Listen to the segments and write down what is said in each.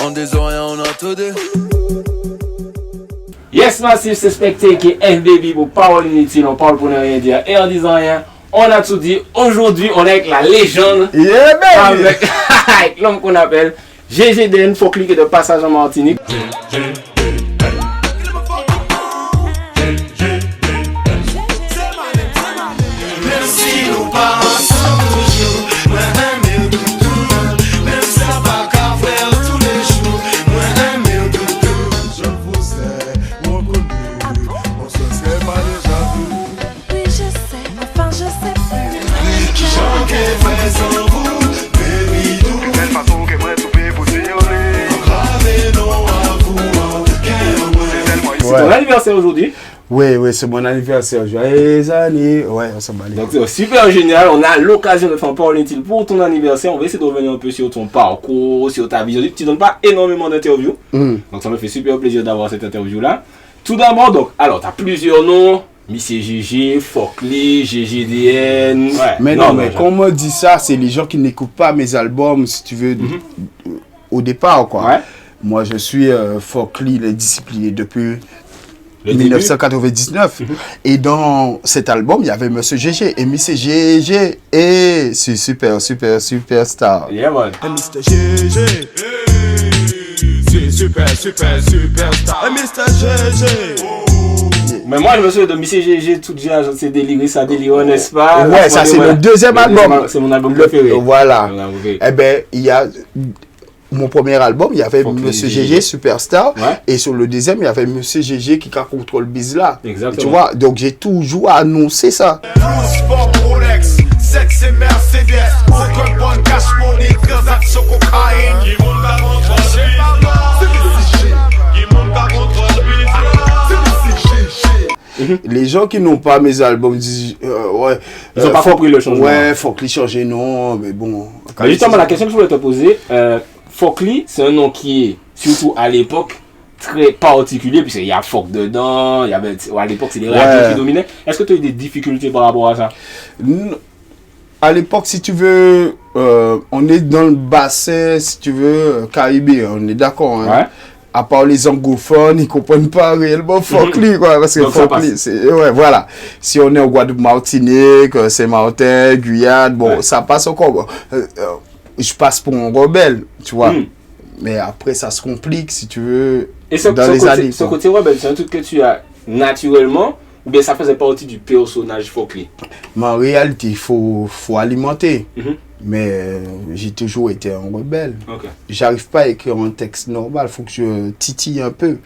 On des oreilles, on a tout dit. Yes, Massif, c'est Specté qui est FBB pour parole inutile, on parle pour ne rien dire. Et en disant rien, on a tout dit. Aujourd'hui, on est avec la légende. Yeah, baby! Avec l'homme qu'on appelle GGDN, faut cliquer de passage en Martinique. C'est ton anniversaire aujourd'hui. Oui, c'est mon anniversaire. Joyeux anniversaire. Ouais, on s'en bat. Donc c'est super génial. On a l'occasion de faire un parole inutile pour ton anniversaire. On va essayer de revenir un peu sur ton parcours, sur ta vie. Tu ne donnes pas énormément d'interviews. Donc ça me fait super plaisir d'avoir cette interview-là. Tout d'abord, donc, alors, tu as plusieurs noms. Missy GG, Fokli, GGDN. Ouais. Mais non, mais quand on me dit ça, c'est les gens qui n'écoutent pas mes albums, si tu veux, au départ, quoi. Ouais. Moi, je suis Fokli, le discipliné depuis 1999. Et dans cet album, il y avait Monsieur GG et Missy GG. Et c'est superstar. Yeah, man. Mr. GG. C'est superstar. Mr. GG. Mais moi, je me souviens de Missy GG, tout déjà, c'est déliré, ça délire, n'est-ce pas? Ouais, ça c'est le deuxième album. C'est mon album préféré. Voilà. Eh ben, il y a mon premier album, il y avait Monsieur GG, Superstar. Ouais. Et sur le deuxième, il y avait Monsieur GG qui contrôle le biz là. Exactement. Tu vois, donc j'ai toujours annoncé ça. Rolex, sexe et Mercedes. Aucun bon cash money, transaction cocaïne. Les gens qui n'ont pas mes albums disent ouais, ils n'ont pas compris le changement. Ouais, Fokli changer non, mais bon. Mais justement, la question que je voulais te poser, Fokli, c'est un nom qui est surtout à l'époque très particulier, puisqu'il y a Fok dedans, il y avait, à l'époque c'est les radios qui dominaient. Est-ce que tu as eu des difficultés par rapport à ça? À l'époque, si tu veux, on est dans le bassin, si tu veux, caribéen, on est d'accord. Hein? Ouais. À part les anglophones, ils ne comprennent pas réellement Fokli, quoi. Parce que Fokli, c'est. Ouais, voilà. Si on est au Guadeloupe, Martinique, Saint-Martin, Guyane, bon, ça passe encore. Bon. Je passe pour un rebelle, tu vois. Mais après, ça se complique, si tu veux. Et ce côté rebelle, c'est un truc que tu as naturellement, ou bien ça faisait partie du personnage Fokli? Mais en réalité, il faut alimenter. Mais j'ai toujours été un rebelle. Okay. J'arrive pas à écrire un texte normal, il faut que je titille un peu.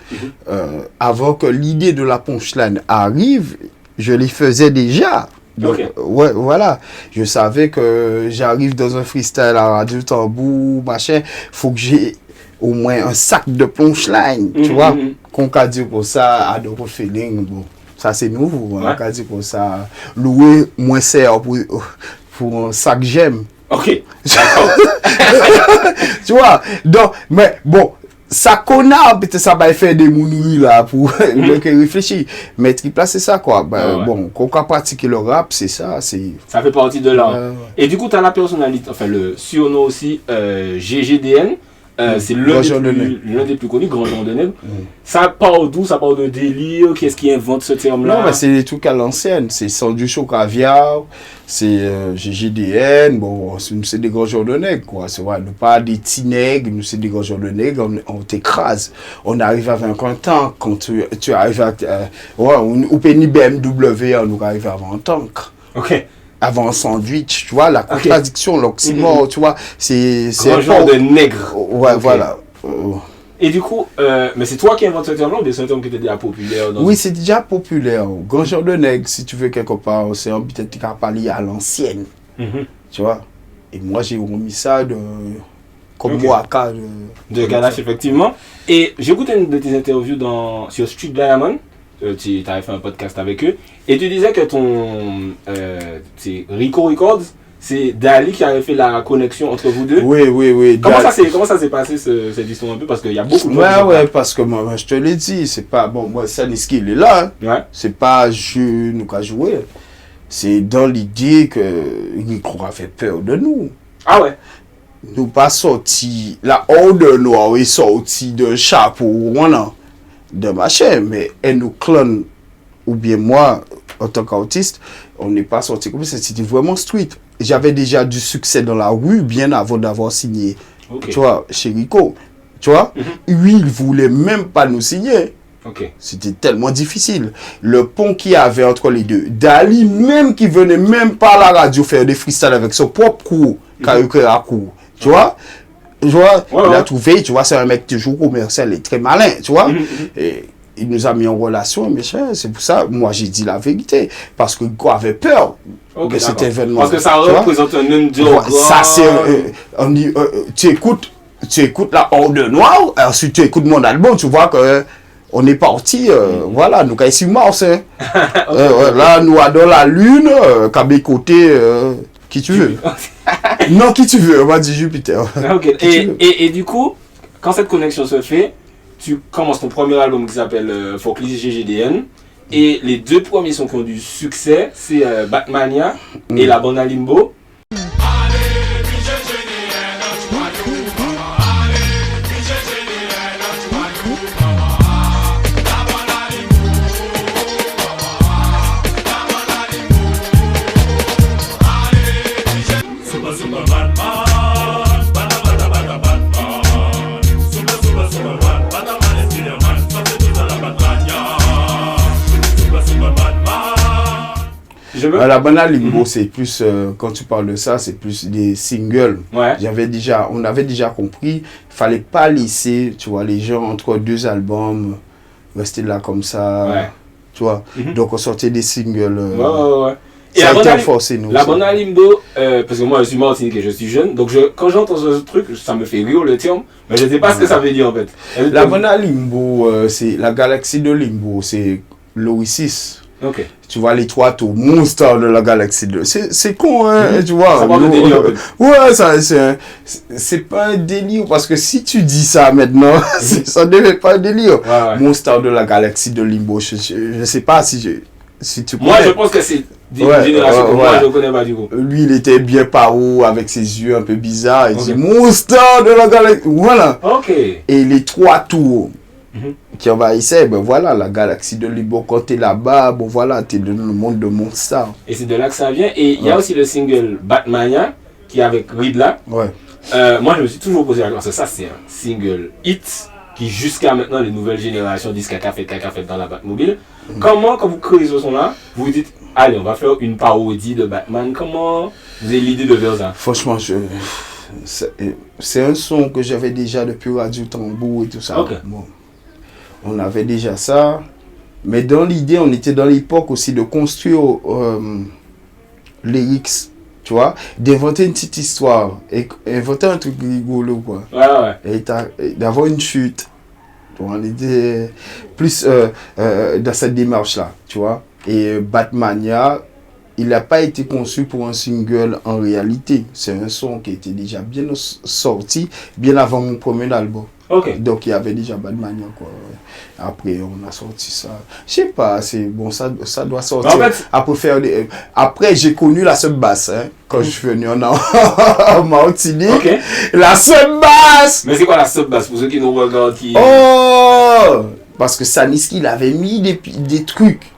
Avant que l'idée de la punchline arrive, je les faisais déjà. Donc, ouais, voilà. Je savais que j'arrive dans un freestyle à Radio Tambour, machin. Faut que j'ai au moins un sac de punchline, tu vois. Qu'on qu'a dit pour ça, Adoro Feeling, bon. Ça c'est nouveau, on qu'a dit pour ça. Louer moins cher pour un sac j'aime. Ok. Tu vois, donc, mais bon, ça connaît, peut-être ça va faire des mounouilles là pour réfléchir. Mais triple c'est ça quoi. Bon, quand on pratique le rap, c'est ça. Ça fait partie de l'art. Et du coup, tu as la personnalité, enfin le surnom aussi, GGDN. C'est l'un des plus connus, Grand Jean de Nègre. Ça part d'où? Ça part de délire? Qui est-ce qui invente ce terme-là? Non, mais c'est des trucs à l'ancienne. C'est Sandwich au caviar, c'est GGDN. Bon, c'est des Grands Jean de Nègre, quoi. C'est vrai, nous pas des petits nègres, nous c'est des Grands Jean de Nègre. On t'écrase. On arrive à 20 ans. Quand tu arrives à. Ou péni BMW, on nous arrive avant un tank. Ok. Avant un sandwich, tu vois, la contradiction, l'oxymore, tu vois, c'est un genre de nègre. Ouais, voilà. Et du coup, mais c'est toi qui inventes ce terme-là ou bien c'est un terme qui était déjà populaire? Oui, c'est déjà populaire. Grand genre de nègre, si tu veux quelque part, c'est un peut-être qui a parlé à l'ancienne, tu vois. Et moi, j'ai remis ça comme Waka. De Ganache, effectivement. Et j'ai écouté une de tes interviews sur Street Diamond. Tu avais fait un podcast avec eux. Et tu disais que c'est Rico Records, c'est Dali qui avait fait la connexion entre vous deux. Oui. Comment ça s'est passé cette histoire un peu? Parce qu'il y a beaucoup de gens. Ouais, parce que moi, je te l'ai dit, c'est pas. Bon, moi, Saniski, il est là. Hein. Ouais. C'est pas nous qui a joué. C'est dans l'idée que Rico a fait peur de nous. Ah ouais? nous pas sorti, la Ordre Noir est sorti d'un chapeau, de machin, mais elle nous clone, ou bien moi, en tant qu'artiste, on n'est pas sorti comme ça, c'était vraiment street. J'avais déjà du succès dans la rue bien avant d'avoir signé, tu vois, chez Rico, tu vois. Lui, il voulait même pas nous signer. C'était tellement difficile. Le pont qu'il y avait entre les deux, Dali même qui venait même pas à la radio faire des freestyles avec son propre crew, tu vois. Tu vois, il a trouvé, tu vois, c'est un mec toujours commercial et très malin, tu vois. Et il nous a mis en relation, mais c'est pour ça, moi j'ai dit la vérité, parce que Go avait peur de cet événement. Parce que ça représente un underground. Ça c'est, tu écoutes la Ordre Noir, ensuite tu écoutes mon album, tu vois que on est parti, voilà, nous sommes ici Mars, hein. Là nous dans la lune, qu'à côté, qui tu veux. Non, qui tu veux, on va dire Jupiter. Et du coup, quand cette connexion se fait, tu commences ton premier album qui s'appelle Focus GGDN. Et les deux premiers sons qui ont du succès, c'est Batmania et La Bonne à Limbo. La Bonne à Limbo, c'est plus, quand tu parles de ça, c'est plus des singles. On avait déjà compris, il fallait pas laisser, tu vois, les gens entre deux albums, rester là comme ça, tu vois. Donc on sortait des singles. Et ça a été forcé, nous. La Bonne à Limbo, parce que moi je suis martiniquais et je suis jeune, donc quand j'entends ce truc, ça me fait rire le terme, mais je ne sais pas ce que ça veut dire en fait. La Bonne à Limbo, c'est la galaxie de Limbo, c'est l'Oasis. Tu vois les trois tours, Monster de la galaxie de... C'est con, hein, tu vois. Ça parle de délire, en fait. Ouais, c'est pas un délire, parce que si tu dis ça maintenant, ça ne devait pas un délire. Monster de la galaxie de Limbo, je sais pas si tu connais. Moi, je pense que c'est des générations que moi, je ne connais pas du coup. Lui, il était bien paro, avec ses yeux un peu bizarres. Il dit Monster de la galaxie. Voilà. Et les trois tours qui envahissaient, ben voilà, la galaxie de Limbo. Quand t'es là-bas, bon voilà, t'es dans le monde de Monster. Et c'est de là que ça vient. Et il y a aussi le single Batmania, qui est avec Ridla. Moi, je me suis toujours posé la question, ça c'est un single hit, qui jusqu'à maintenant, les nouvelles générations disent caca fait dans la Batmobile. Comment, quand vous créez ce son-là, vous vous dites, allez, on va faire une parodie de Batman. Comment vous avez l'idée de faire ça? Franchement, c'est un son que j'avais déjà depuis Radio Tambour et tout ça. Bon, on avait déjà ça. Mais dans l'idée, on était dans l'époque aussi de construire lyrics, tu vois, d'inventer une petite histoire, et inventer un truc rigolo, quoi. Et d'avoir une chute. On était plus dans cette démarche-là, tu vois. Et Batmania, il n'a pas été conçu pour un single en réalité. C'est un son qui était déjà bien sorti, bien avant mon premier album. Donc il y avait déjà Batmania, quoi. Après on a sorti ça. Je sais pas, c'est bon, ça doit sortir. En fait, après j'ai connu la sub basse, hein, quand je suis venu en Martinique. La sub basse. Mais c'est quoi la sub basse pour ceux qui nous regardent parce que Saniski il avait mis des trucs.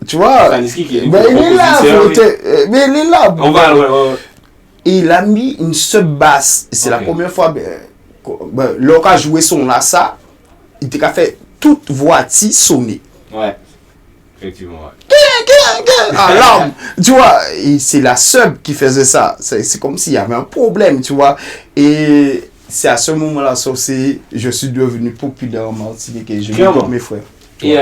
Tu vois, Saniski qui est il est là, mais il est là. Et il a mis une sub basse. C'est la première fois. Lorsqu'il a joué son là, ça, il t'a fait toute voiture sonner. Effectivement. Alarme, tu vois, et c'est la sub qui faisait ça. C'est comme s'il y avait un problème, tu vois. Et c'est à ce moment-là, je suis devenu populaire en Martinique et je vis comme mes frères. Et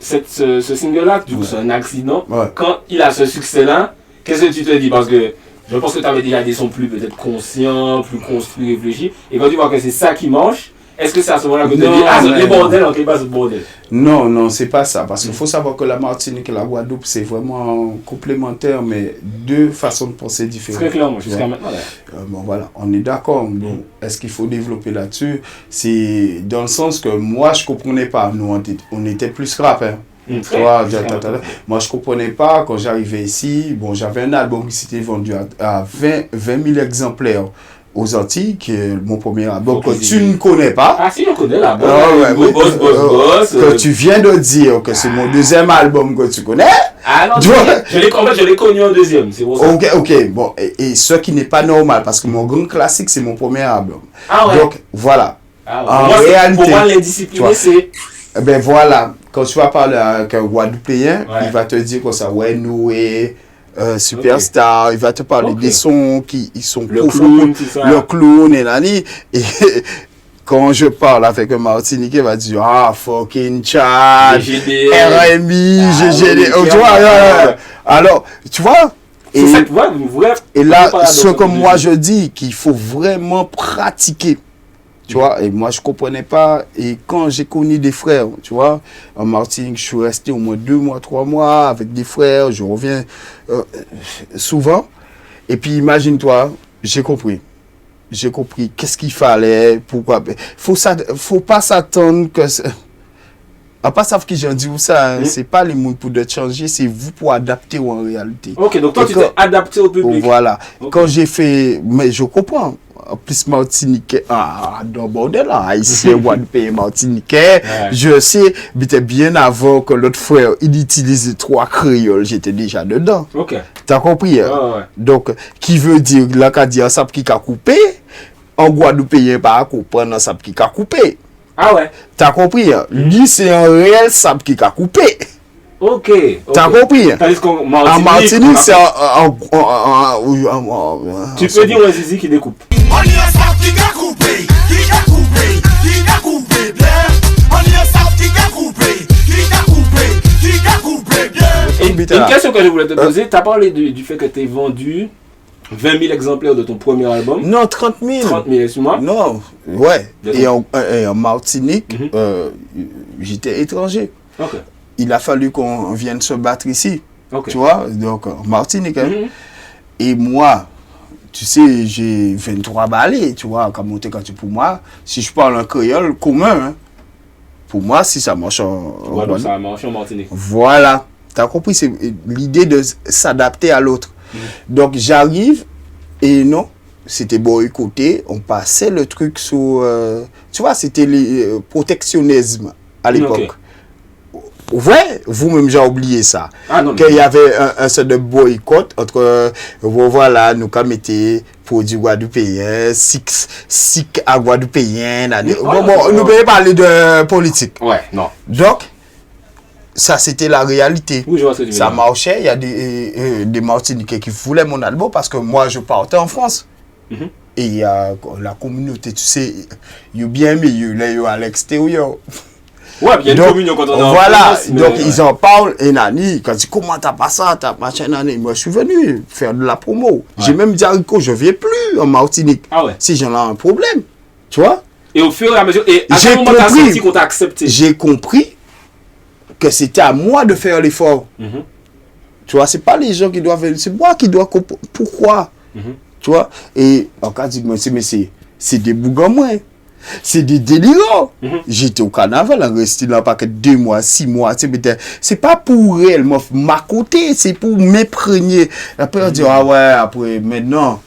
ce single-là, du coup, c'est un accident. Quand il a ce succès-là, qu'est-ce que tu te dis? Parce que je pense que tu avais déjà des sons plus peut-être conscients, plus construits, réfléchis. Et quand tu vois que c'est ça qui marche, est-ce que c'est à ce moment-là que tu te dis, les bordels, on ne pas ce bordel? Non, c'est pas ça. Parce qu'il faut savoir que la Martinique et la Guadeloupe, c'est vraiment complémentaire, mais deux façons de penser différentes. Très clairement, jusqu'à maintenant. Bon, voilà, on est d'accord. Bon, est-ce qu'il faut développer là-dessus? C'est dans le sens que moi, je ne comprenais pas. Nous, on était plus rap, hein. Moi je comprenais pas quand j'arrivais ici. Bon, j'avais un album qui s'était vendu à 20 000 exemplaires aux Antilles, qui est mon premier album que tu ne connais pas. Ah si, je connais là. Boss. Que tu viens de dire que c'est mon deuxième album que tu connais. Ah non, je l'ai connu en deuxième, c'est pour ça. Ok, bon, et ce qui n'est pas normal, parce que mon grand classique, c'est mon premier album. Ah ouais. Donc, voilà. Ah ouais. En réalité, pour moi, l'indiscipliné, c'est... Ben voilà, quand tu vas parler avec un Guadeloupéen, il va te dire comme ça, ouais, Noé... Superstar, il va te parler des sons qui sont profonds, le clown et nani. Et quand je parle avec un Martiniquais, il va dire fucking Chad, RMI, GGD. Alors, tu vois, et là, ce que moi je dis, qu'il faut vraiment pratiquer. Tu vois, et moi je comprenais pas. Et quand j'ai connu des frères, tu vois, en Martinique, je suis resté au moins 2 mois, 3 mois avec des frères, je reviens souvent. Et puis imagine-toi, j'ai compris. J'ai compris qu'est-ce qu'il fallait, pourquoi. Faut pas s'attendre que. Pas savoir que j'ai dit ça, c'est pas les mots pour te changer, c'est vous pour adapter en réalité. Ok, donc toi tu t'es adapté au public. Voilà. Okay. Quand j'ai fait, mais je comprends. En plus, Martiniquais, dans le bordel là, ici, Guadeloupe, Martiniquais, je sais, mais bien avant que l'autre frère, il utilisait 3 créoles, j'étais déjà dedans. Ok. T'as compris? Ouais. Donc, qui veut dire, là, qu'a dit un sap qui a coupé, en Guadeloupe, il n'y a pas à comprendre un sap qui a coupé. Ah ouais. T'as compris? Lui, c'est un réel sap qui a coupé. Ok. T'as compris? En Martinique, c'est tu peux dire un zizi qui découpe. On y a ça qui a coupé, qui a coupé, qui a coupé bien. On y a ça qui a coupé, qui a coupé, qui a coupé bien. Une question que je voulais te poser, tu as parlé du fait que tu as vendu 20 000 exemplaires de ton premier album. Non, 30 000. 30 000, excuse-moi. Non, ouais. Et en Martinique, j'étais étranger. Ok. Il a fallu qu'on vienne se battre ici. Okay. Tu vois, donc en Martinique. Et moi, tu sais, j'ai 23 balais, tu vois, comme monter quand tu pour moi. Si je parle un créole commun, pour moi, si ça marche en ça marche en Martinique. Voilà. Tu as compris, c'est l'idée de s'adapter à l'autre. Donc j'arrive et non, c'était boycotté. On passait le truc sur... tu vois, c'était le protectionnisme à l'époque. Ouais, vous-même j'ai oublié ça. Qu'il y avait un sort de boycott entre, voilà, nous comme était produits guadeloupéens, sick à guadeloupéens. Nous pouvons parler de politique. Ouais, non. Donc, ça c'était la réalité. Oui, je vois ce que tu veux dire. Ça marchait, il y a des Martiniquais qui voulaient mon album parce que moi je partais en France. Et il y a la communauté, tu sais, il y a bien mieux, là, il y a à l'extérieur. Ouais, il y a une communion quand on est en France. Donc ils en parlent, et Nani, quand tu comment t'as pas ça, t'as machin, Nani. Moi je suis venu faire de la promo. Ouais. J'ai même dit à Rico, je viens plus en Martinique. Ah ouais. Si j'en ai un problème, tu vois. Et au fur et à mesure, et à quel moment t'as senti qu'on t'a accepté? J'ai compris que c'était à moi de faire l'effort. Tu vois, c'est pas les gens qui doivent, c'est moi qui dois comprendre. Pourquoi? Tu vois. Et en cas de mais c'est des bougons moins. C'est des délirants. J'étais au carnaval, resté là pas que 2 mois, 6 mois. C'est pas pour réellement m'accoter, c'est pour m'imprégner. Après, on dit, ah ouais, après, maintenant,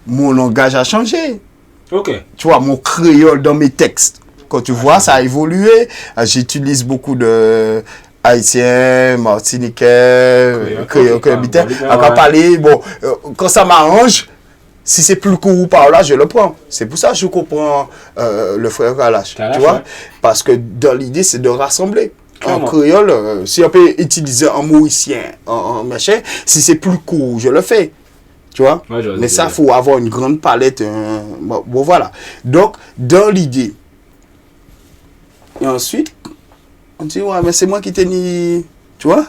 mon langage a changé. Ok. Tu vois, mon créole dans mes textes. Quand tu vois, ça a évolué. J'utilise beaucoup de haïtiens, martiniquais, créole, encore parler. Bon, quand ça m'arrange, si c'est plus court par là, je le prends. C'est pour ça que je comprends le frère Kalash. Tu vois? Parce que dans l'idée, c'est de rassembler. En créole, si on peut utiliser un mauricien, en machin, si c'est plus court, je le fais. Tu vois? Ouais, mais ça, il faut avoir une grande palette. Bon, voilà. Donc, dans l'idée. Et ensuite, on dit, ouais, mais c'est moi qui t'ai mis. Tu vois?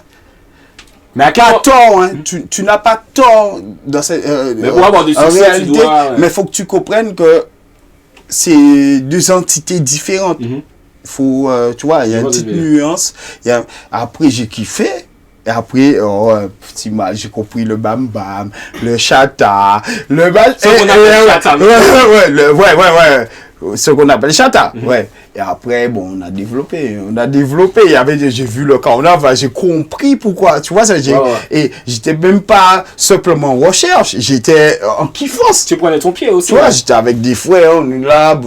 Mais à quel tort, hein? Tu n'as pas tort dans cette mais pour avoir du succès, réalité, mais il faut que tu comprennes que c'est 2 entités différentes. Faut, tu vois, il y a une petite nuance. Après, j'ai kiffé. Et après, petit mal, j'ai compris le bam bam, le chata, le bam. Ouais. ce qu'on appelle chata. Ouais. Et après, bon, on a développé. J'ai vu le carnaval, j'ai compris pourquoi. Tu vois, ça, et j'étais même pas simplement en recherche, j'étais en kiffance. Tu prenais ton pied aussi. Tu vois, j'étais avec des frères, on est là,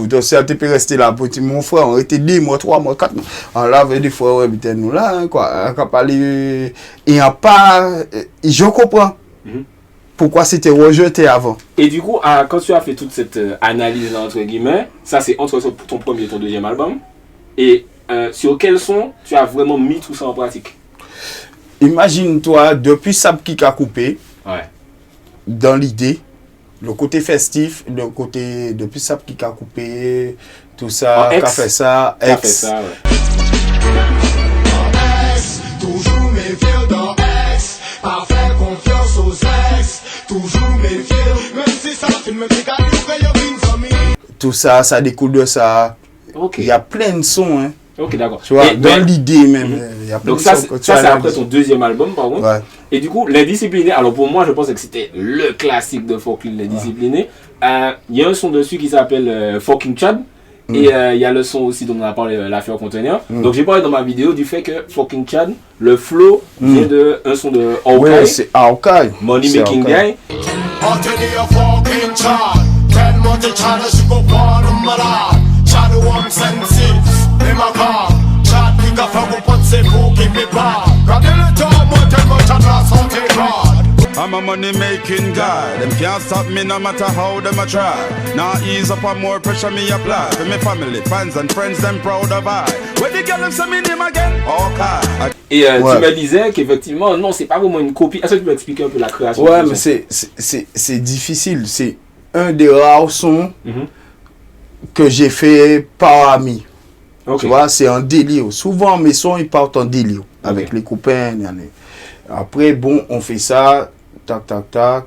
tu peux rester là, mon frère, on était 2 mois, 3 mois, 4 mois. Alors là, avec des frères, on était nous là, hein, quoi. Et il n'y a pas, je comprends. Pourquoi c'était rejeté avant. Et du coup, quand tu as fait toute cette analyse, entre guillemets, ça c'est entre ton premier et ton deuxième album, et sur quel son tu as vraiment mis tout ça en pratique? Imagine-toi, depuis Sab qui a coupé, ouais. Dans l'idée, le côté festif, depuis Sab qui a coupé, tout ça, qu'a fait ça, X. Ouais. Toujours méfier dans X, pas faire confiance aux ex, toujours méfier, même si ça filme des gars qui frayent une famille. Tout ça, ça découle de ça. Okay. Il y a plein de sons, hein. Ok, d'accord. Tu vois, dans l'idée même, il y a plein donc de ça, sons. ça c'est après ton deuxième album, par contre. Ouais. Et du coup, L'Indiscipliné, alors pour moi, je pensais que c'était le classique de Folklore, L'Indiscipliné. Il y a un son dessus qui s'appelle Fucking Chad. Et il y a le son aussi dont on a parlé, l'affaire conteneur. Donc j'ai parlé dans ma vidéo du fait que Fucking Chad, le flow vient de un son de Hawkeye. Ouais, c'est Hawkeye. Money Making Guy. I'm a money making guy. Them can't stop me no matter how them a try. Now ease up on more pressure me apply. To me family, fans and friends, them proud of I. When the girl say me name again, okay. Et tu me disais qu'effectivement, non, c'est pas vraiment une copie. Est-ce que tu peux expliquer un peu la création? Ouais, mais c'est difficile. C'est un des rares sons que j'ai fait par ami. Okay. Tu vois, c'est un délire. Souvent, mes sons, ils partent en délire avec les copains. Après, bon, on fait ça. Tac, tac, tac,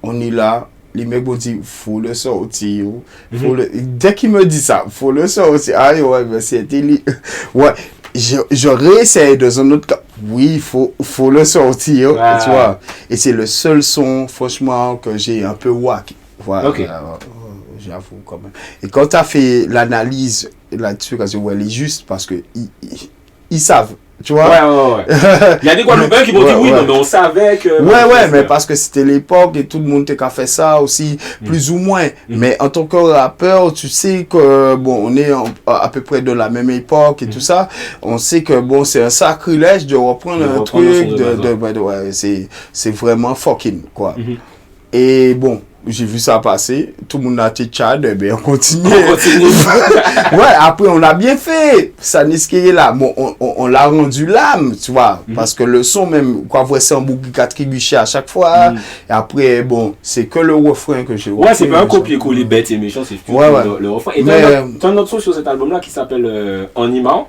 on est là, les mecs vont dire, faut le sortir, dès qu'ils me disent ça, faut le sortir, ah ouais, mais c'était, ouais, je réessaye dans un autre cas, oui, faut le sortir, tu vois, et c'est le seul son, franchement, que j'ai un peu wack, voilà, j'avoue quand même, et quand tu as fait l'analyse là-dessus, quand ouais, elle est juste, parce que ils savent. Tu vois? Ouais. Il y a des Guadeloupéens qui vont dire oui, non, mais on savait que. Ouais, mais parce que c'était l'époque et tout le monde a fait ça aussi, plus ou moins. Mais en tant que rappeur, tu sais que, bon, on est à peu près de la même époque et tout ça. On sait que, bon, c'est un sacrilège de reprendre un truc, ouais, c'est vraiment fucking, quoi. Et bon. J'ai vu ça passer, tout le monde a été Tchad, et bien on continue. Ouais, après on a bien fait. Ça n'est ce qui est là. Bon, on l'a rendu l'âme, tu vois. Parce que le son même, quoi, voici c'est un bouc qui a trébuché à chaque fois. Et après, bon, c'est que le refrain que j'ai. Ouais, c'est pas un copier-coller bête et méchant, c'est juste le refrain. Et t'as un autre son sur cet album-là qui s'appelle Anima.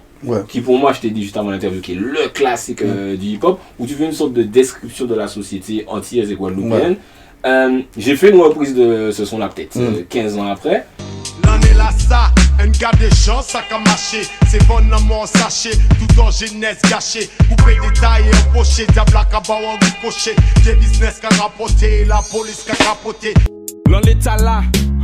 Qui pour moi, je t'ai dit juste avant l'interview, qui est le classique du hip-hop, où tu fais une sorte de description de la société antillaise et guadeloupéenne. J'ai fait une reprise de ce son là peut-être 15 ans après. L'année là ça, un gars des gens, ça a marché. C'est bon amour sachet, tout en jeunesse gâchée. Coupé détaillé, empoché, diable à cabas en ricoché. Des business qu'a rapporté, la police qu'a capoté. Dans l'état là,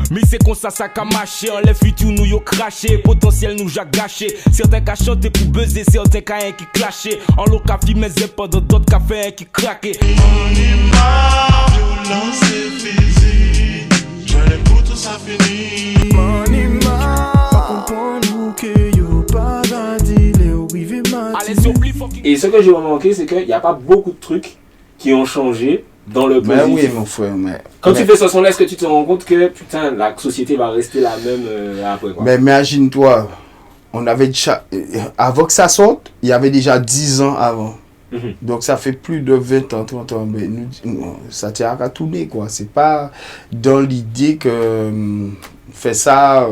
mais c'est comme ça qu'a marché. En les futurs nous yo craché, potentiel nous j'a gâché. Certains qu'a chanté pour buzzer, certains qu'a un qui clashé. En l'eau qu'a filmé pendant d'autres qu'a fait un qui craqué. Violence et physique, je l'aime pour tout ça fini. Pas comprendre que yo pas gardé les rives matin. Et ce que j'ai remarqué, c'est qu'il n'y a pas beaucoup de trucs qui ont changé dans le positif. Mais oui, mon frère, mais... Quand tu fais ce son-là, est-ce que tu te rends compte que, putain, la société va rester la même après, quoi? Mais imagine-toi, on avait déjà... Avant que ça sorte, il y avait déjà 10 ans avant. Donc ça fait plus de 20 ans, 30 ans, mais ça tient à tourner, quoi. C'est pas dans l'idée que fait ça,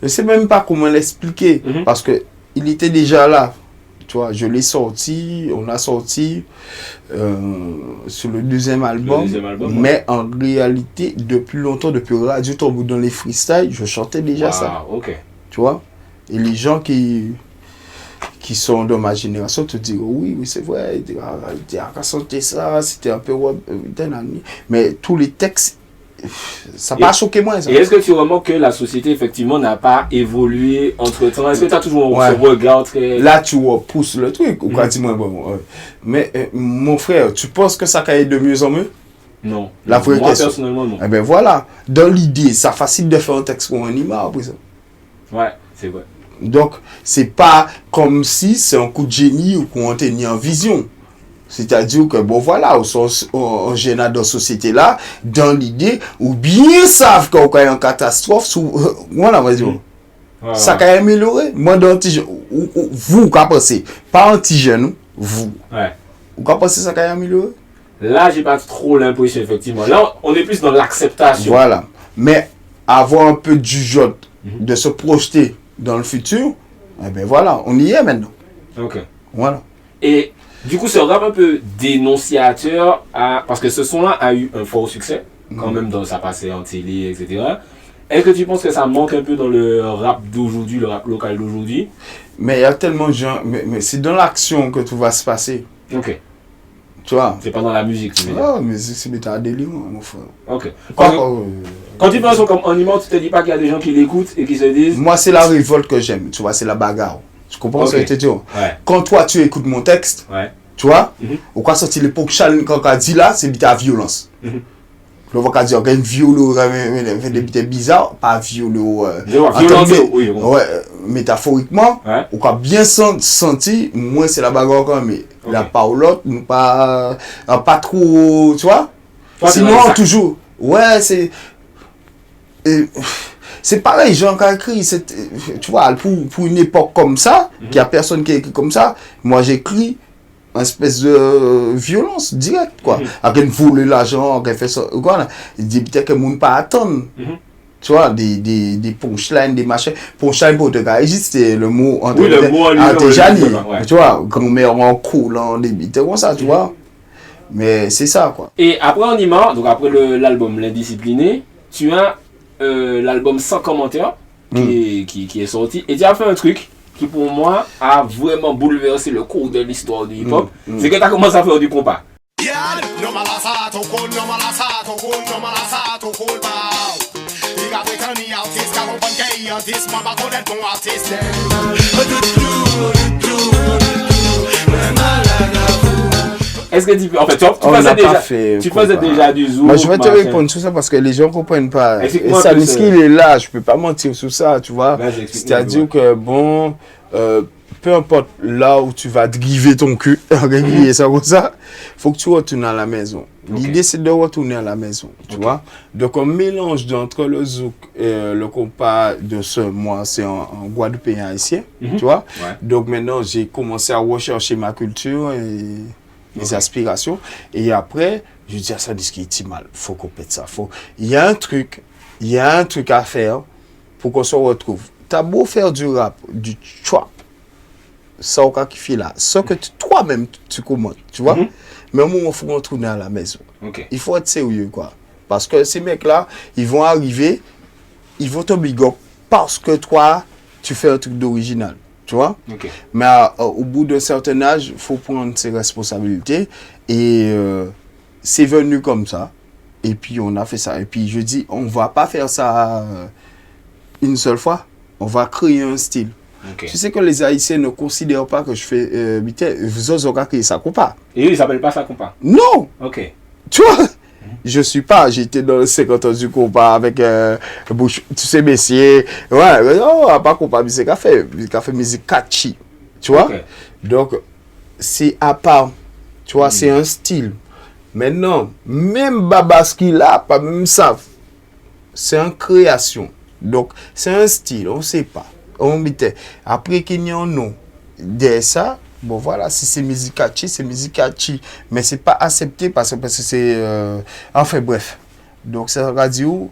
je sais même pas comment l'expliquer, parce que il était déjà là, tu vois. Je l'ai sorti, on l'a sorti sur le deuxième album, mais en réalité depuis longtemps, depuis Radio Tambour dans les freestyles, je chantais déjà ça, tu vois. Et les gens qui sont de ma génération te disent oui c'est vrai, il a chanté ça, c'était un peu mais tous les textes ça n'a pas choqué moi. Ça. Et est-ce que tu remarques que la société, effectivement, n'a pas évolué entre-temps? Est-ce que tu as toujours ce regard très... Là, tu repousses le truc. Ou quoi, dis-moi, mais mon frère, tu penses que ça caille de mieux en mieux? Non. La vraie moi, question. Personnellement, non. Eh ben voilà. Dans l'idée, ça facile de faire un texte pour un imam après ça. Ouais, c'est vrai. Donc, c'est pas comme si c'est un coup de génie ou qu'on tenait en vision. C'est-à-dire que, bon, voilà, on gêne dans la société là, dans l'idée, ou bien savent qu'on a une catastrophe, voilà, on va dire. Ça a amélioré. Moi, dans vous, qu'à penser, pas anti-jeune, vous. Ouais. Vous qu'à penser ça a amélioré? Là, j'ai pas trop l'impression, effectivement. Là, on est plus dans l'acceptation. Voilà. Mais avoir un peu du jeu de se projeter dans le futur, eh ben voilà, on y est maintenant. Ok. Voilà. Et du coup, ce rap un peu dénonciateur, parce que ce son-là a eu un fort succès, quand même, dans ça passait en télé, etc. Est-ce que tu penses que ça manque un peu dans le rap d'aujourd'hui, le rap local d'aujourd'hui? Mais il y a tellement de gens, mais c'est dans l'action que tout va se passer. Ok. Tu vois? C'est pas dans la musique, tu veux dire? Ah, mais c'est un délire, mon frère. Ok. Quand tu penses comme Anima, tu te dis pas qu'il y a des gens qui l'écoutent et qui se disent... Moi, c'est la révolte que j'aime, tu vois, c'est la bagarre. Tu comprends ce que je te dis? Ouais. Quand toi, tu écoutes mon texte, tu vois, ou quand sorti l'époque Charles, quand on dit là, c'est la violence. Le voit dire qu'il y a une violence, des bizarre, pas violence. Oui. Ouais, métaphoriquement, on a bien senti, moi c'est la bagarre quand même. La Paolotte, pas trop, tu vois. Sinon, toujours, ouais, c'est pareil, Jean qui a écrit, tu vois, pour une époque comme ça, qu'il n'y a personne qui a écrit comme ça, moi j'écris une espèce de violence directe, quoi. Avec une voler l'argent, qui fait ça, quoi. Il dit peut-être que le monde pas attendre. Tu vois, des punchlines, des machins. Punchline pour te gars, c'est le mot entre tu vois, grand-mère en coulant, des bites comme ça, tu vois. Mais c'est ça, quoi. Et après Anima, donc après l'album L'Indiscipliné, tu as l'album Sans commentaire qui est sorti. Et tu as fait un truc qui pour moi a vraiment bouleversé le cours de l'histoire du hip-hop. C'est que tu as commencé à faire du compas. Est-ce que tu peux... En fait, tu faisais déjà du zoom. Moi, je vais te répondre sur ça parce que les gens ne comprennent pas. Salinsky, il est là, je ne peux pas mentir sur ça, tu vois. C'est-à-dire que, bon, peu importe là où tu vas driver ton cul, ça comme ça, il faut que tu retournes à la maison. L'idée, c'est de retourner à la maison, tu vois. Donc, un mélange entre le zouk et le compas de ce mois, c'est en Guadeloupéen haïtien, tu vois. Donc, maintenant, j'ai commencé à rechercher ma culture et mes aspirations. Et après, je dis à ça, dis qu'il est mal, faut qu'on pète ça. Il y a un truc à faire pour qu'on se retrouve. T'as beau faire du rap, du trap, ça au cas qui fait là, ce que toi-même tu commentes, tu vois. Mais au moment où il faut retourner à la maison, il faut être sérieux, quoi. Parce que ces mecs-là, ils vont arriver, ils vont te big up parce que toi, tu fais un truc d'original. Tu vois? Mais au bout d'un certain âge, il faut prendre ses responsabilités. Et c'est venu comme ça. Et puis on a fait ça. Et puis je dis, on ne va pas faire ça une seule fois. On va créer un style. Tu sais que les Haïtiens ne considèrent pas que je fais... vous avez créé ça compas. Et eux, ils ne s'appellent pas ça compas? Non! Ok. Tu vois? Je suis pas, j'étais dans le 50 ans du compas avec Bouche, tu sais, messieurs. Ouais, non, pas compas, mais c'est qu'a fait musique catchy. Tu vois? Donc, c'est à part. Tu vois, c'est un style. Maintenant, même Babaski là, pas même ça. C'est une création. Donc, c'est un style, on ne sait pas. On mettait. Après qu'il y a un nom de ça, bon voilà, si c'est musique catchy, c'est musique catchy. Mais c'est pas accepté parce que c'est... Enfin bref. Donc cette radio,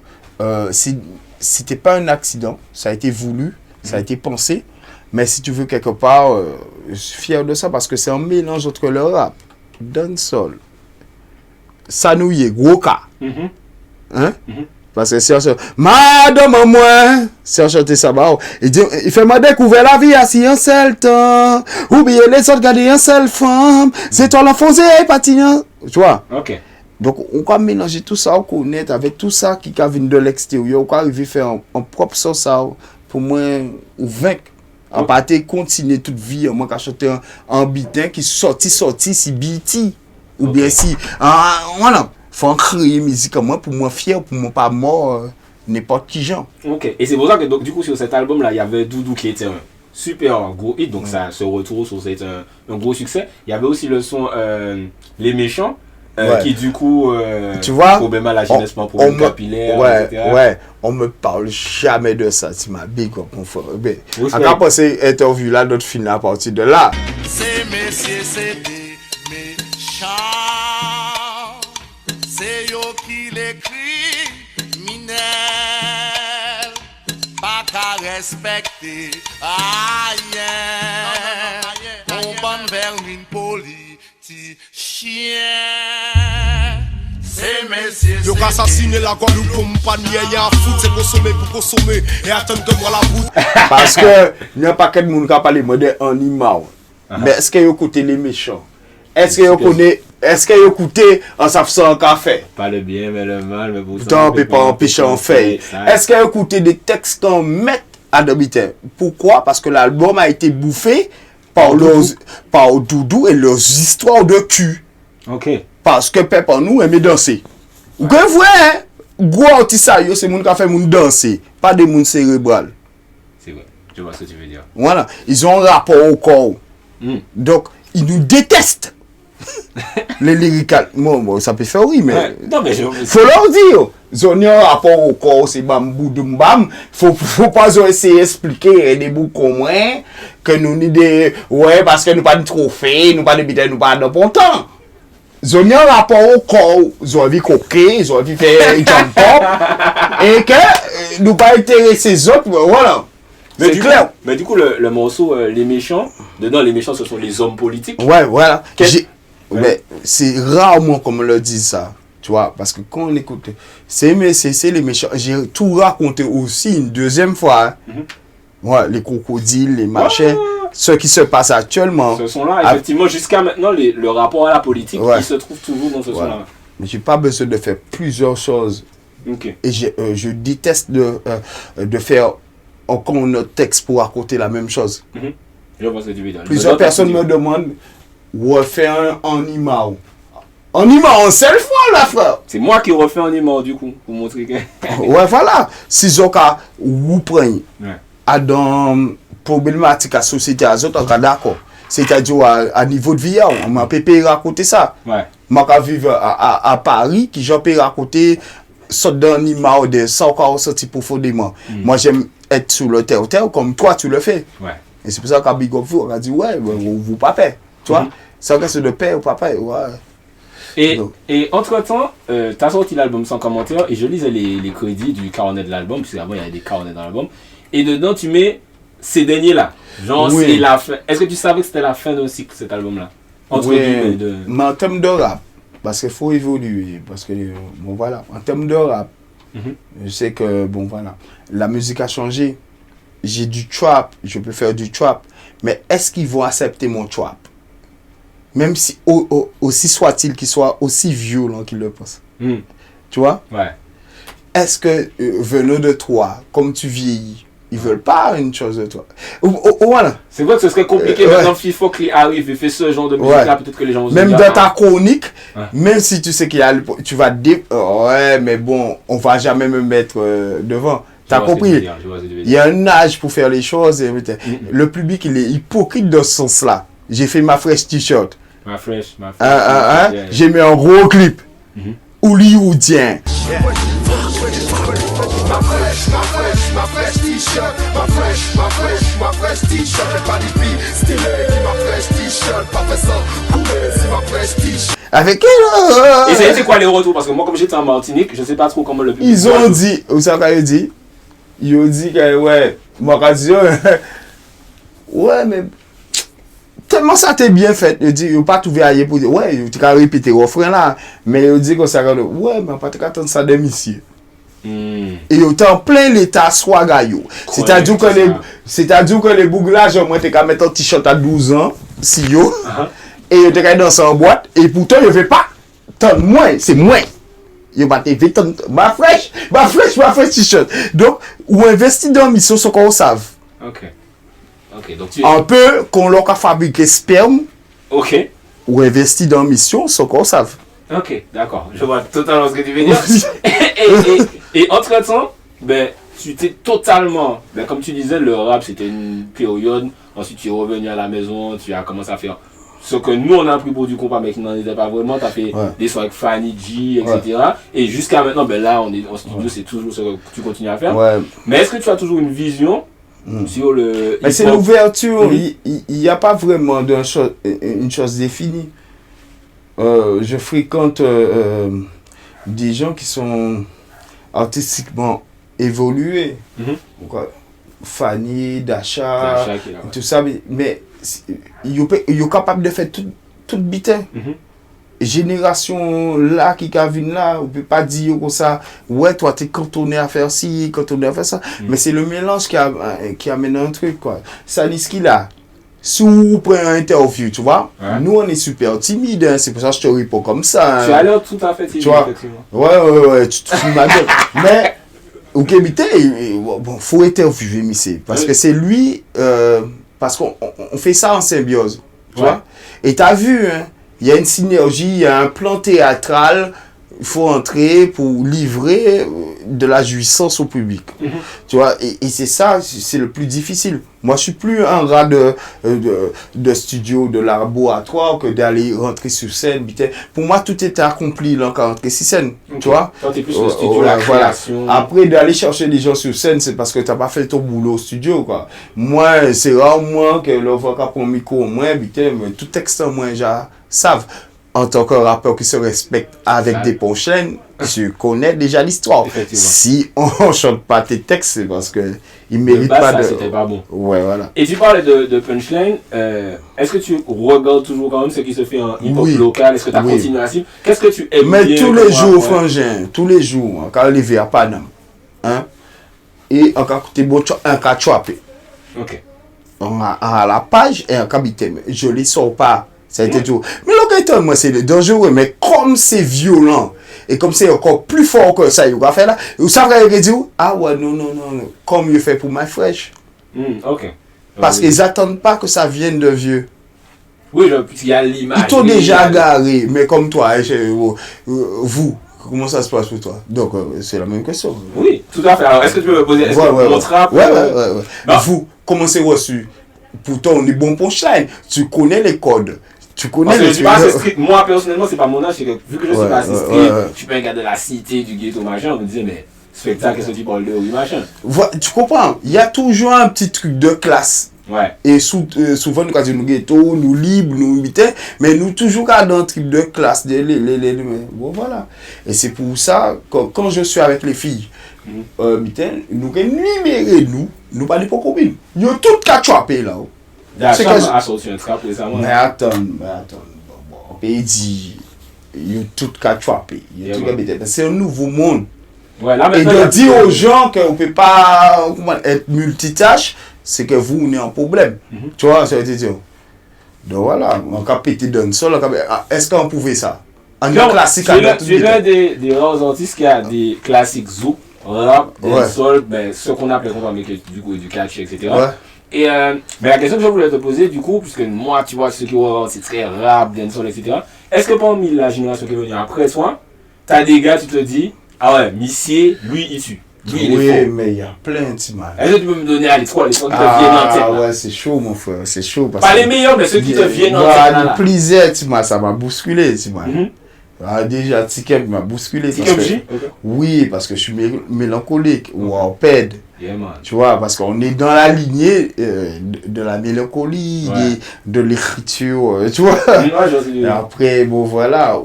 c'était pas un accident. Ça a été voulu, ça a été pensé. Mais si tu veux quelque part, je suis fier de ça parce que c'est un mélange entre le rap, dancehall, sanouye, gros cas. Hein? Parce que si on chante, madame moi, si on chante ça, il fait m'a découvert la vie assis un seul temps, oubliez les autres, garder un seul femme, c'est toi l'enfoncé, patinant. Tu vois? Donc, on peut mélanger tout ça, on connaît avec tout ça qui vient de l'extérieur. On peut arriver à faire un propre sens ça pour moi, ou vaincre. En partie, continuer toute vie. Moi, quand je chante un bitin qui sorti, si BT. Ou bien si. Voilà. Faut créer musique comme moi, pour moi fier, pour moi pas mort, n'importe qui genre. Ok. Et c'est pour ça que, donc, du coup, sur cet album-là, il y avait Doudou qui était un super gros hit. Donc, ça se retrouve sur un gros succès. Il y avait aussi le son Les Méchants. Qui du coup tu vois, problème à la jeunesse, problème capillaire, etc. Ouais, on me parle jamais de ça, tu m'as dit quoi. À quand passer interview là, d'autres films à partir de là. Ces messieurs, c'est des méchants. C'est eux qui l'écrit, minel. Pas qu'à respecter, aïe. On bande vers une police. Chien, c'est messieurs. Yo assassiné la Guadeloupe pour m'panier, y'a un foot, c'est pour consommer et attendre que moi la boute. Parce que il n'y a pas que de monde qui a parlé de animal. Mais est-ce que vous écoutez les méchants? Est-ce que vous connaissez, est-ce que vous écoutez en s'affaissant un café? Pas le bien, mais le mal, mais pour ça. Tant pis pas empêcher en fait. Est-ce que vous écoutez des textes qu'on met à d'habitude? Pourquoi? Parce que l'album a été bouffé par Doudou et leurs histoires de cul. Ok. Parce que peuple en nous aime danser. Vous voyez, hein? Gros artiste, c'est moun qui fait moun danser, pas des moun cérébral. C'est vrai, je vois ce que tu veux dire. Voilà, ils ont un rapport au corps. Donc, ils nous détestent. Les lyrical. Bon, ça peut faire oui, mais. Ouais. Non, mais faut leur dire. Ils ont un rapport au corps, c'est bam, boudum, bam. Faut pas essayer d'expliquer des bouts comme moi, que nous ni des. Ouais, parce que nous pas de trophée, nous pas de bidets, nous pas de bon temps. Ils ont un rapport au corps, ils ont envie de coquer, ils ont envie de faire jump pop, et que nous pas intéresser les autres, voilà. Mais du coup, le morceau Les Méchants, dedans, les méchants, ce sont les hommes politiques. Ouais, voilà. Mais c'est rarement comme on le dit ça, tu vois, parce que quand on écoute, c'est les méchants. J'ai tout raconté aussi une deuxième fois. Ouais, les crocodiles, les machins, ce qui se passe actuellement. Ce son-là, effectivement, jusqu'à maintenant, le rapport à la politique, il se trouve toujours dans ce son-là. Mais j'ai pas besoin de faire plusieurs choses. Okay. Et je déteste de faire encore notre texte pour raconter la même chose. Je vois ce que tu veux dire. Plusieurs personnes me demandent refaire un animal. Un animal en seule fois, la frère. C'est moi qui refais un animal, du coup, pour montrer que. Ouais, voilà. Si Zoka vous prenez à dans problématique à société, à autres, d'accord. C'est-à-dire à niveau de vie, on m'a pu raconter ça. Ouais. Moi, quand je vis à Paris, qui j'ai pu raconter sorte d'animal de ça, on sorti profondément. Moi, j'aime être sur le terre comme toi, tu le fais. Ouais. Et c'est pour ça qu'à Big Up, on a dit, ouais, vous papa. Tu vois, ça c'est de père ou papa. Ouais. Et entre-temps, tu as sorti l'album sans commentaire et je lisais les crédits du carnet de l'album, puisque avant il y avait des carnets dans l'album. Et dedans, tu mets ces derniers-là. Genre, c'est la fin. Est-ce que tu savais que c'était la fin d'un cycle, cet album-là? Mais en termes de rap, parce qu'il faut évoluer. Parce que, bon, voilà, en termes de rap, je sais que, bon, voilà, la musique a changé. J'ai du trap, je peux faire du trap. Mais est-ce qu'ils vont accepter mon trap? Même si, aussi soit-il qu'il soit aussi violent qu'il le pense. Tu vois? Ouais. Est-ce que, venant de toi, comme tu vieillis, ils veulent pas une chose de toi? Voilà. C'est vrai que ce serait compliqué maintenant qu'il faut qu'il arrive et fait ce genre de musique-là, peut-être que les gens vont se dire. Même dans ta chronique, même si tu sais qu'il y a, tu vas dire, ouais, mais bon, on va jamais me mettre devant. T'as compris? Il y a un âge pour faire les choses. Le public, il est hypocrite dans ce sens-là. J'ai fait ma fresh t-shirt. Ma fresh. J'ai mis un gros clip. Hollywoodien. Ma fresh t-shirt. Ma fresh t-shirt. Pas des filles stylées qui ma fresh t-shirt. Pas fait ça. C'est ma fresh t-shirt. Avec elle. Et c'est quoi les retours? Parce que moi, comme j'étais en Martinique, je sais pas trop comment le public. Ils ont dit, vous savez quoi ils dit? Ils ont dit que, ouais, moi, quand je dis, ouais, mais tellement ça t'est bien fait. Ils disent, ils n'ont pas trouvé ailleurs pour dire, ouais, ils ont répété le refrain là, mais ils disent que ça, ouais, mais pas attendre ça des messieurs. Et ils ont en plein l'état swagayo. C'est-à-dire que les bouglages, au moins, tu as mettre un t-shirt à 12 ans, si yo, et ils ont dansé en boîte, et pourtant, ils ne font pas tant moins, c'est moins. Yo pas te fait tant ma fraîche t-shirt. Donc ou investir dans mission ce qu'on savent. OK. Donc tu un peu qu'on leur a fabriqué sperme. OK. Ou investir dans mission ce qu'on savent. OK, d'accord. Je vois totalement ce que tu veux dire. et entre-temps, ben tu t'es totalement, ben, comme tu disais, le rap c'était une période. Ensuite tu es revenu à la maison, tu as commencé à faire ce que nous on a pris pour du compas mais qui n'en était pas vraiment. Tu as fait des soirées avec Fanny G, etc. Ouais. Et jusqu'à maintenant, ben là on est en studio, c'est toujours ce que tu continues à faire. Ouais. Mais est-ce que tu as toujours une vision sur le... Mais c'est l'ouverture, il n'y a pas vraiment une chose définie. Je fréquente des gens qui sont artistiquement évolués. Fanny, Dasha, tout ça, mais ils sont capables de faire tout bitin. Génération là qui vient là, on peut pas dire comme ça, ouais, toi t'es cantonné à faire ci, cantonné à faire ça, mais c'est le mélange qui amène un truc, quoi. Ça dit ce qu'il a. Si vous prenez un interview, tu vois, nous on est super timide, hein, c'est pour ça que je te réponds comme ça. Hein. Tu as l'air tout à fait timide, effectivement. Ouais, tu te fous de ma gueule. Mais, ok, bon, faut interviewer, Missé, parce que c'est lui, parce qu'on fait ça en symbiose, tu vois. Et t'as vu, hein, il y a une synergie, il y a un plan théâtral, il faut entrer pour livrer de la jouissance au public. Tu vois, et c'est ça, c'est le plus difficile. Moi, je suis plus un rat de studio, de laboratoire que d'aller rentrer sur scène. Pour moi, tout est accompli là, quand rentrer sur scène. Tu vois? Quand tu es plus le studio, la création. Voilà. Après, d'aller chercher des gens sur scène, c'est parce que tu n'as pas fait ton boulot au studio, quoi. Moi, c'est rarement que l'avocat prend un micro, moi, mais tout texte, moi, savent. En tant que rappeur qui se respecte avec des punchlines, tu connais déjà l'histoire. Si on ne chante pas tes textes, c'est parce qu'ils ne méritent pas de... c'était pas bon. Ouais, voilà. Et tu parlais de punchline. Est-ce que tu regardes toujours quand même ce qui se fait en hip-hop local? Est-ce que tu as continué à suivre? Qu'est-ce que tu aimes bien? Mais tous les jours, frangin, tous les jours, quand on est à Paname, hein, et on a écouté un cas choppé. Ok. On a la page et un cas bité. Je ne les sors pas. Ça a été tout. Mais l'occasion, moi, c'est dangereux. Mais comme c'est violent, et comme c'est encore plus fort que ça, il va faire là, vous savez dire, ah ouais, non. Comme il fait pour ma fraîche. Ok. Parce qu'ils n'attendent pas que ça vienne de vieux. Oui, il y a l'image. Ils t'ont déjà garé, mais comme toi, vous, comment ça se passe pour toi? Donc, c'est la même question. Oui, tout à fait. Alors, est-ce que tu peux me poser mon trap? Ouais. Vous, comment c'est reçu? Pourtant, on est bon pour punchline. Tu connais les codes. Tu connais les trucs. Moi, personnellement, c'est pas mon âge. C'est que, vu que je suis pas assez strict, tu peux regarder la cité du ghetto, machin. On me disait, mais spectacle, qu'est-ce que tu parles de oui, machin. Tu comprends? Il y a toujours un petit truc de classe. Ouais. Et souvent, nous, quand nous ghetto, nous libres, nous militaires, mais nous toujours dans un truc de classe. Bon, voilà. Et c'est pour ça que quand je suis avec les filles, nous libérer nous pas pour combien. Nous tout qu'à choper là. C'est que un trap récemment. Mais attends. On peut dire nous tout qu'à choper. C'est un nouveau monde. Ouais, là, et de dire aux gens qu'on peut pas être multitâche, c'est que vous on est en problème. Tu vois, ça veut dire. Donc voilà, on peut péter d'un sol. Est-ce qu'on pouvait ça? En classique, tu es l'un des rares artistes qui a des classiques zouk, rap, dancehall, ce qu'on appelle du coup du catch, etc. Ouais. Et la question que je voulais te poser, du coup, puisque moi, tu vois, ceux qui ont c'est très rap, dancehall, etc. Est-ce que parmi la génération qui est venue après toi, tu as des gars, tu te dis, ah ouais, Missier, lui, il tue. Oui, mais il y a plein de mal. Est-ce que tu peux me donner les trois qui te viennent en tête? Ah ouais, c'est chaud, mon frère, c'est chaud. Pas les meilleurs, mais ceux qui te viennent en tête. Le plaisir, ça m'a bousculé, déjà, Tikem m'a bousculé. Oui, parce que je suis mélancolique ou en pède. Tu vois, parce qu'on est dans la lignée de la mélancolie, de l'écriture, tu vois. Et après, bon, voilà,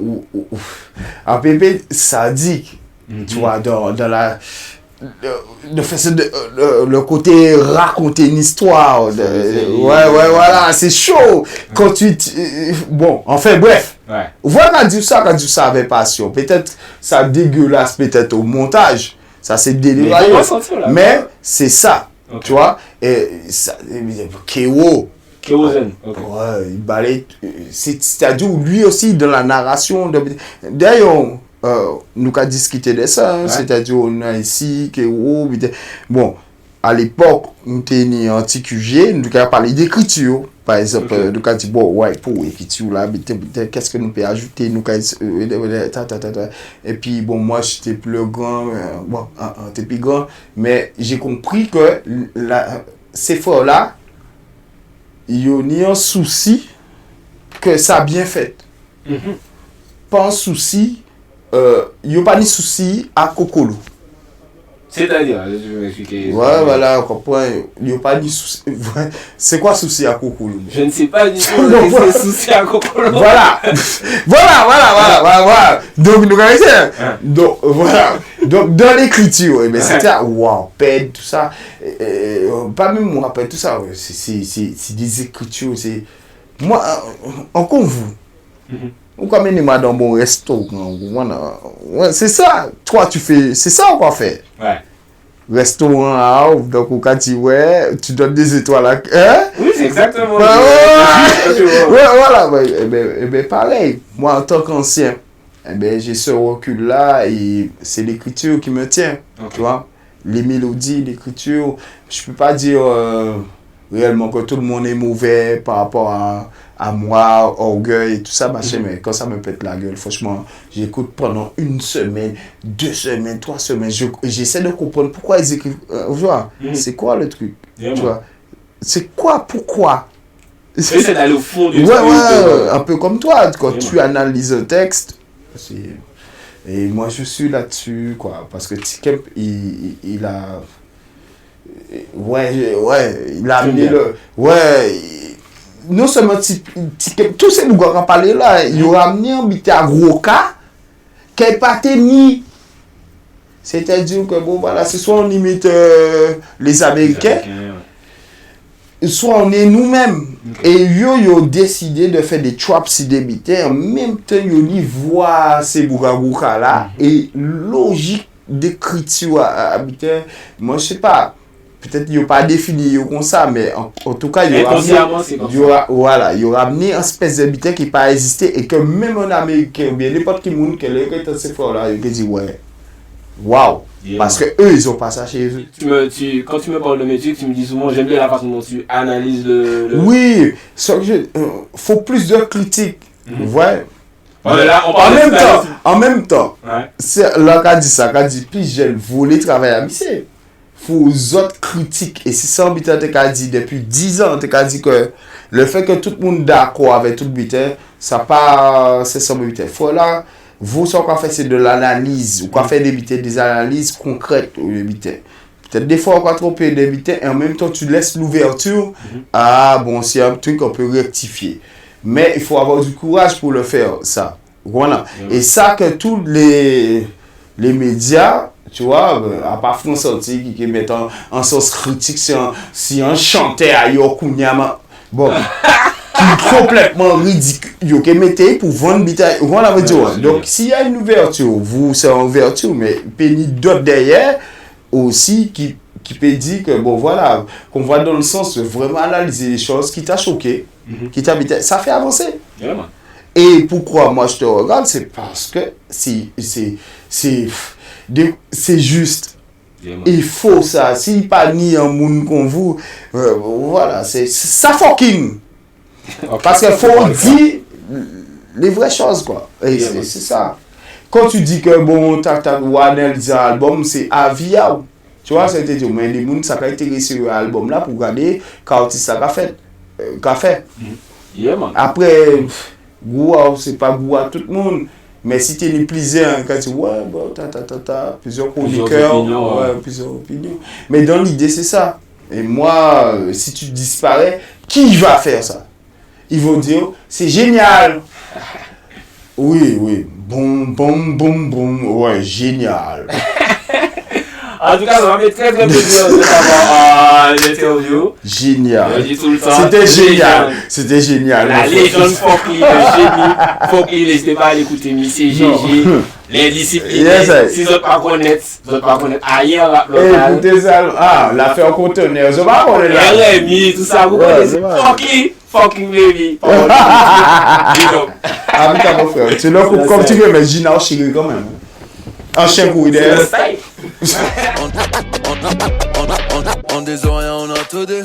un bébé sadique, tu vois, dans la... le côté raconter une histoire. Voilà, c'est chaud. Quand tu... bon, enfin, bref. Voilà, quand tu ça avec passion. Peut-être ça dégueulasse peut-être au montage. Ça c'est délirant. Mais c'est ça. Tu vois. Et ça, Kéo, Kérosène. Okay. Ouais, il balaye. C'est-à-dire, lui aussi, dans la narration. D'ailleurs, nous avons discuté de ça. Hein, c'est-à-dire, on a ici, bon, à l'époque, nous étions en TQG, nous avons parlé d'écriture. Par exemple, nous avons dit, bon, ouais, pour l'écriture, là, qu'est-ce que nous pouvons ajouter? Nous et puis, bon, moi, j'étais plus grand, bon, t'es plus grand, mais j'ai compris que ces fois-là, il y a un souci que ça a bien fait. Pas un souci, il n'y a pas de souci à Kokolo. C'est-à-dire, je vais m'expliquer. Ouais, voilà, on comprend. Il n'y a pas de souci. C'est quoi souci à Kokolo? Je ne sais pas du tout ce que souci à Kokolo. Voilà. Voilà. Donc, nous connaissons. Donc, voilà. Donc, dans l'écriture, c'était waouh, paix, tout ça. Pas même moi, paix, tout ça. C'est des écritures. Moi, encore vous. Ou quand même, moi, dans mon resto. C'est ça. Toi, tu fais. C'est ça qu'on fait. Ouais. Restaurant, donc on a dit, ouais, tu donnes des étoiles à. Hein? Oui, c'est exactement. Voilà. Ben, pareil. Moi, en tant qu'ancien, j'ai ce recul-là et c'est l'écriture qui me tient. Tu vois? Les mélodies, l'écriture. Je peux pas dire réellement que tout le monde est mauvais par rapport à moi, orgueil et tout ça, machin, mais quand ça me pète la gueule, franchement, j'écoute pendant 1 semaine, 2 semaines, 3 semaines, j'essaie de comprendre pourquoi ils écrivent, tu vois, c'est quoi le truc, tu vois, c'est quoi, pourquoi. C'est d'aller au fond du truc. Un peu comme toi, quand tu analyses un texte, et moi je suis là-dessus, quoi, parce que T-Kemp, il a... il a amené le... non seulement tous ces nous avons parlé là, il a amené un bité à gros cas qui n'est pas tenu. C'est-à-dire que bon voilà, c'est soit on imite les Américains, soit on est nous-mêmes. Et ils ont décidé de faire des traps des bités, en même temps ils ont voir ces bougagouka là, et logique d'écriture à bités, moi je sais pas. Peut-être qu'il n'y a pas défini comme ça, mais en tout cas, il y aura amené une espèce d'habitat qui n'a pas existé et que même en Amérique, ou bien n'importe qui monde qui est dans ces fois-là, il peut dire ouais, waouh, parce que eux, ils n'ont pas ça chez eux. Quand tu me parles de métier, tu me dis souvent, j'aime bien la façon dont tu analyses le... Oui, faut plus de critiques, ouais. Là, en même temps, c'est là qu'a dit ça, qu'a dit, puis j'ai voulu travailler à Missé. Faut aux autres critiques, et c'est ça Bitter t'a dit depuis 10 ans, t'a dit que le fait que tout le monde d'accord avec tout le Bitter, ça pas c'est ça Bitter. Faut là, vous ce qu'on fait c'est de l'analyse, ou qu'on fait des analyses concrètes au Bitter. Peut-être des fois on va tromper des Bitter et en même temps tu laisses l'ouverture. Ah bon, c'est un truc qu'on peut rectifier. Mais il faut avoir du courage pour le faire ça. Voilà. Et ça que tous les médias, tu vois, à part France Antique qui met en sens critique si un chanteur à Yokunyama, bon, qui est complètement ridicule, qui mettez pour vendre bitaille, voilà, veut dire. Donc, s'il y a une ouverture, vous, c'est une ouverture, mais il y a d'autres derrière aussi qui peut dire que, bon, voilà, qu'on va dans le sens de vraiment analyser les choses qui t'a choqué, qui t'a bitaille, ça fait avancer. Vraiment. Et pourquoi moi je te regarde, c'est parce que c'est juste. Il faut ça. S'il pas ni un monde comme vous, voilà, c'est ça fucking. Parce qu'il faut dire les vraies choses, quoi. Et c'est ça. Quand tu dis que bon, t'as Wanel dit album, c'est Avia. Tu vois, c'est-à-dire, mais les gens ça a intéressé à l'album là pour regarder quand ça a fait. Après, Goua, c'est pas Goua tout le monde. Mais si tu es plaisir, quand tu dis, ouais, bon, plusieurs chroniqueurs, plusieurs opinions. Mais dans l'idée, c'est ça. Et moi, si tu disparais, qui va faire ça? Ils vont dire, c'est génial. Oui, bon, ouais, génial. En tout cas, ça m'a fait très plaisir de t'avoir l'interview. Génial. Je dis tout le temps. C'était génial. C'était génial. La légende Funky, le génie Funky, n'hésitez pas à l'écouter, Missy GG, les disciplines. Si vous n'êtes pas connaître, ailleurs rap local. Écoutez ça, l'affaire conteneur, je vais pas connaître là. RMI, tout ça, vous connaissez. Funky, fucking baby. Ah, putain, mon frère. C'est là comme tu veux, mais Gina, chérie quand même. Un chien couille derrière. On des oreilles, on a tout dit.